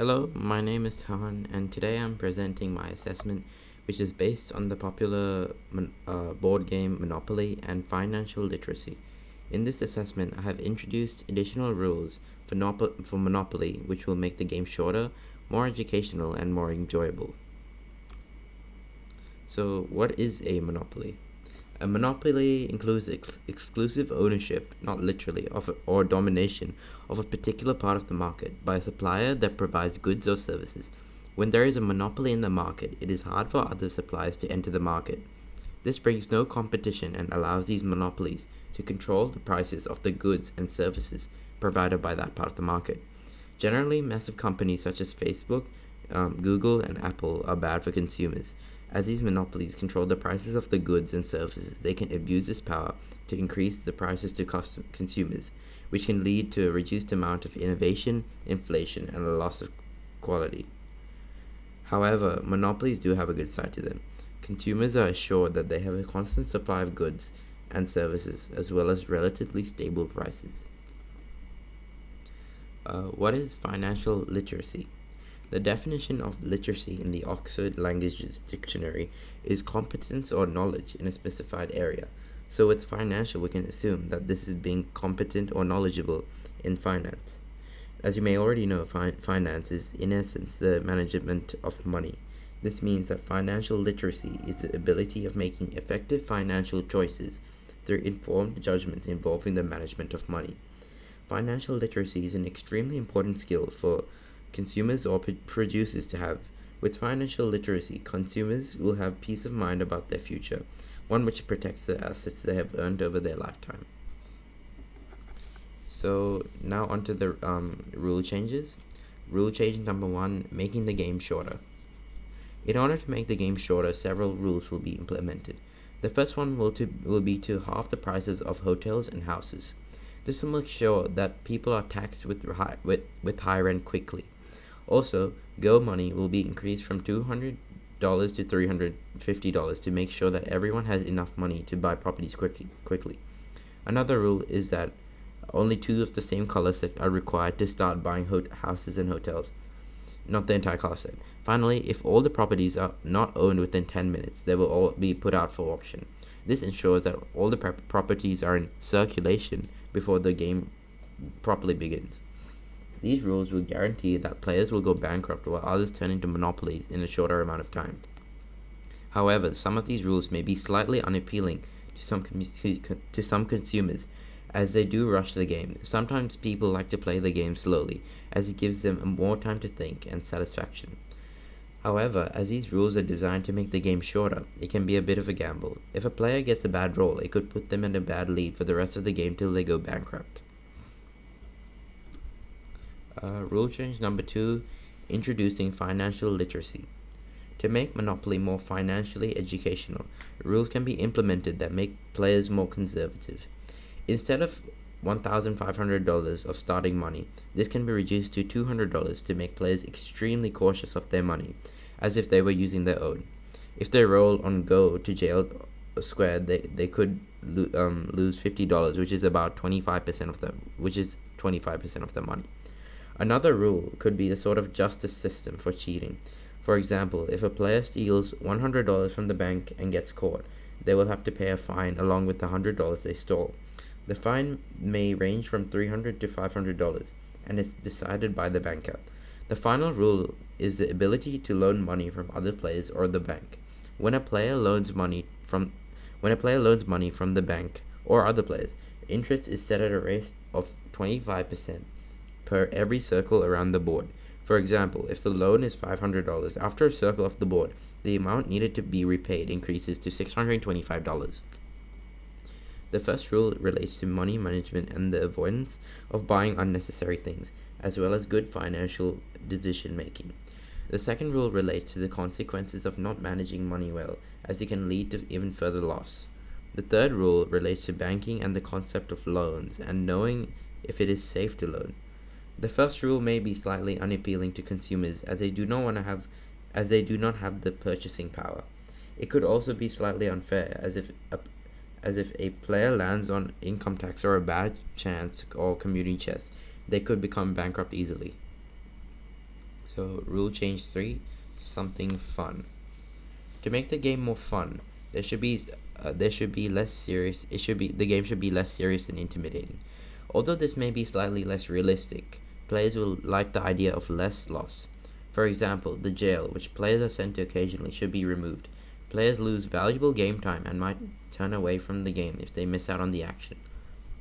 Hello, my name is Tehan, and today I'm presenting my assessment, which is based on the popular board game Monopoly and financial literacy. In this assessment, I have introduced additional rules for Monopoly, which will make the game shorter, more educational, and more enjoyable. So, what is a monopoly? A monopoly includes exclusive ownership, not literally, or domination of a particular part of the market by a supplier that provides goods or services. When there is a monopoly in the market, it is hard for other suppliers to enter the market. This brings no competition and allows these monopolies to control the prices of the goods and services provided by that part of the market. Generally, massive companies such as Facebook, Google, and Apple are bad for consumers. As these monopolies control the prices of the goods and services, they can abuse this power to increase the prices to consumers, which can lead to a reduced amount of innovation, inflation, and a loss of quality. However, monopolies do have a good side to them. Consumers are assured that they have a constant supply of goods and services, as well as relatively stable prices. What is financial literacy? The definition of literacy in the Oxford Languages Dictionary is competence or knowledge in a specified area. So with financial, we can assume that this is being competent or knowledgeable in finance. As you may already know, finance is in essence the management of money. This means that financial literacy is the ability of making effective financial choices through informed judgments involving the management of money. Financial literacy is an extremely important skill for consumers or producers to have. With financial literacy, consumers will have peace of mind about their future, one which protects the assets they have earned over their lifetime. So now onto the rule changes. Rule change number 1, making the game shorter. In order to make the game shorter, several rules will be implemented. The first one will be to halve the prices of hotels and houses. This will make sure that people are taxed with high rent quickly. Also, Go money will be increased from $200 to $350 to make sure that everyone has enough money to buy properties quickly. Another rule is that only 2 of the same color set are required to start buying houses and hotels, not the entire color set. Finally, if all the properties are not owned within 10 minutes, they will all be put out for auction. This ensures that all the properties are in circulation before the game properly begins. These rules will guarantee that players will go bankrupt while others turn into monopolies in a shorter amount of time. However, some of these rules may be slightly unappealing to some consumers, as they do rush the game. Sometimes people like to play the game slowly, as it gives them more time to think and satisfaction. However, as these rules are designed to make the game shorter, it can be a bit of a gamble. If a player gets a bad roll, it could put them in a bad lead for the rest of the game till they go bankrupt. Rule change number 2, introducing financial literacy. To make Monopoly more financially educational, rules can be implemented that make players more conservative. Instead of $1,500 of starting money, this can be reduced to $200 to make players extremely cautious of their money, as if they were using their own. If they roll on Go to jail squared, they could lose $50, which is about 25% of the money. Another rule could be a sort of justice system for cheating. For example, if a player steals $100 from the bank and gets caught, they will have to pay a fine along with the $100 they stole. The fine may range from $300 to $500 and is decided by the banker. The final rule is the ability to loan money from other players or the bank. When a player loans money from the bank or other players, interest is set at a rate of 25% per every circle around the board. For example, if the loan is $500, after a circle of the board, the amount needed to be repaid increases to $625. The first rule relates to money management and the avoidance of buying unnecessary things, as well as good financial decision making. The second rule relates to the consequences of not managing money well, as it can lead to even further loss. The third rule relates to banking and the concept of loans and knowing if it is safe to loan. The first rule may be slightly unappealing to consumers as they do not have the purchasing power. It could also be slightly unfair as if a player lands on income tax or a bad chance or commuting chest, they could become bankrupt easily. So rule change 3, something fun. To make the game more fun, there should be less serious. The game should be less serious and intimidating. Although this may be slightly less realistic, players will like the idea of less loss. For example, the jail, which players are sent to occasionally, should be removed. Players lose valuable game time and might turn away from the game if they miss out on the action.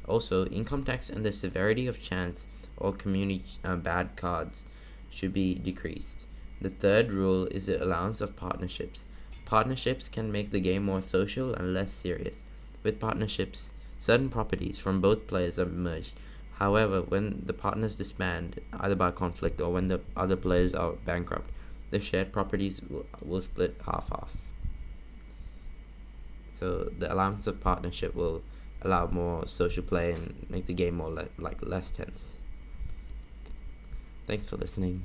Also, income tax and the severity of chance or community bad cards should be decreased. The third rule is the allowance of partnerships. Partnerships can make the game more social and less serious. With partnerships, certain properties from both players are merged. However, when the partners disband, either by conflict or when the other players are bankrupt, the shared properties will split half-half. So the allowance of partnership will allow more social play and make the game more less tense. Thanks for listening.